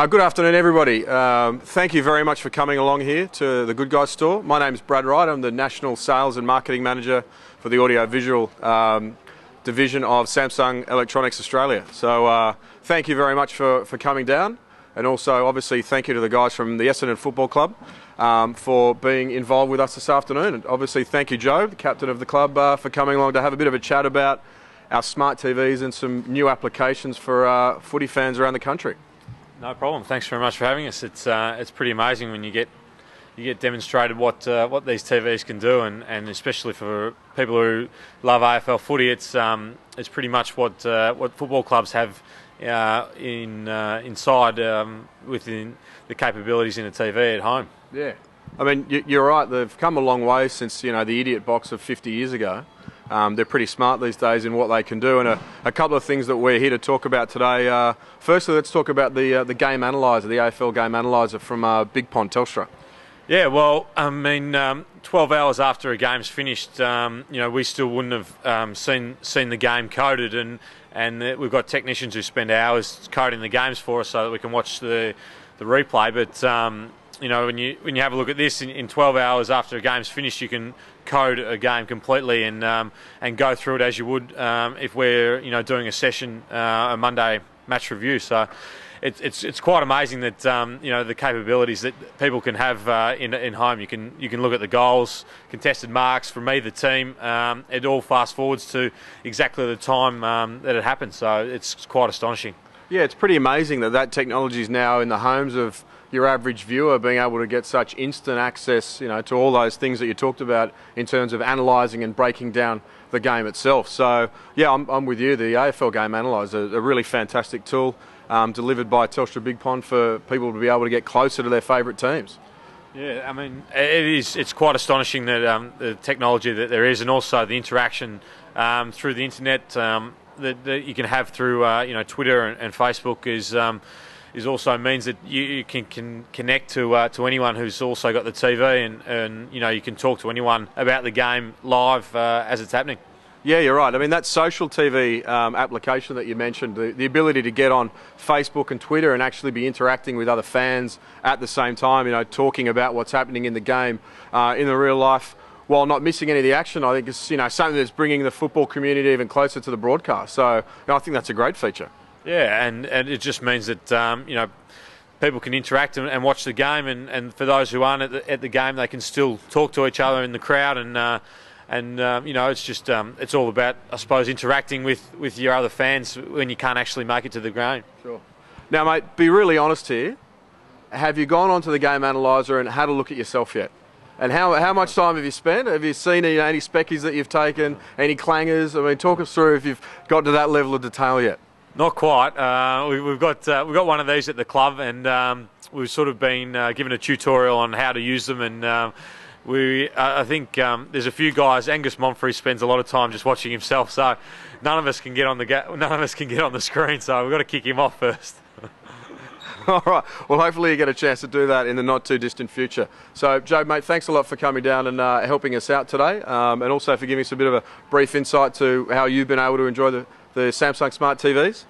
Good afternoon, everybody. Thank you very much for coming along here to the Good Guys store. My name is Brad Wright. I'm the National Sales and Marketing Manager for the Audio-Visual Division of Samsung Electronics Australia. So thank you very much for coming down, and also obviously thank you to the guys from the Essendon Football Club for being involved with us this afternoon. And obviously thank you, Jobe, the captain of the club, for coming along to have a bit of a chat about our smart TVs and some new applications for footy fans around the country. No problem. Thanks very much for having us. It's pretty amazing when you get demonstrated what these TVs can do, and especially for people who love AFL footy, it's pretty much what football clubs have inside within the capabilities in a TV at home. Yeah, I mean you're right. They've come a long way since the idiot box of 50 years ago. They're pretty smart these days in what they can do, and a couple of things that we're here to talk about today. Firstly, let's talk about the game analyzer, the AFL game analyzer from Big Pond Telstra. Yeah, well, I mean, 12 hours after a game's finished, we still wouldn't have seen the game coded, and we've got technicians who spend hours coding the games for us so that we can watch the replay. But when you have a look at this, in 12 hours after a game's finished, you can code a game completely and go through it as you would if we're doing a session, a Monday match review. So it's quite amazing that the capabilities that people can have in home. You can look at the goals, contested marks from either team. It all fast forwards to exactly the time that it happened. So it's quite astonishing. Yeah, it's pretty amazing that technology is now in the homes of your average viewer, being able to get such instant access, to all those things that you talked about in terms of analysing and breaking down the game itself. So yeah, I'm with you. The AFL Game Analyzer is a really fantastic tool delivered by Telstra Big Pond for people to be able to get closer to their favourite teams. Yeah, I mean, it's quite astonishing that the technology that there is, and also the interaction through the internet that you can have through Twitter and Facebook is also means that you can connect to anyone who's also got the TV, and you can talk to anyone about the game live as it's happening. Yeah, you're right. I mean, that social TV application that you mentioned, the ability to get on Facebook and Twitter and actually be interacting with other fans at the same time, talking about what's happening in the game in the real life, while not missing any of the action, I think is something that's bringing the football community even closer to the broadcast. So I think that's a great feature. Yeah, and it just means that people can interact and watch the game, and for those who aren't at the game, they can still talk to each other in the crowd, and it's just it's all about, I suppose, interacting with your other fans when you can't actually make it to the game. Sure. Now, mate, be really honest here. Have you gone onto the game analyzer and had a look at yourself yet? And how much time have you spent? Have you seen any speckies that you've taken, any clangers? I mean, talk us through if you've got to that level of detail yet. Not quite. We've got one of these at the club, and we've sort of been given a tutorial on how to use them, and I think there's a few guys. Angus Monfrey spends a lot of time just watching himself, so none of us can get on the screen. So we've got to kick him off first. All right. Well, hopefully you get a chance to do that in the not too distant future. So, Joe, mate, thanks a lot for coming down and helping us out today, and also for giving us a bit of a brief insight to how you've been able to enjoy the Samsung Smart TVs.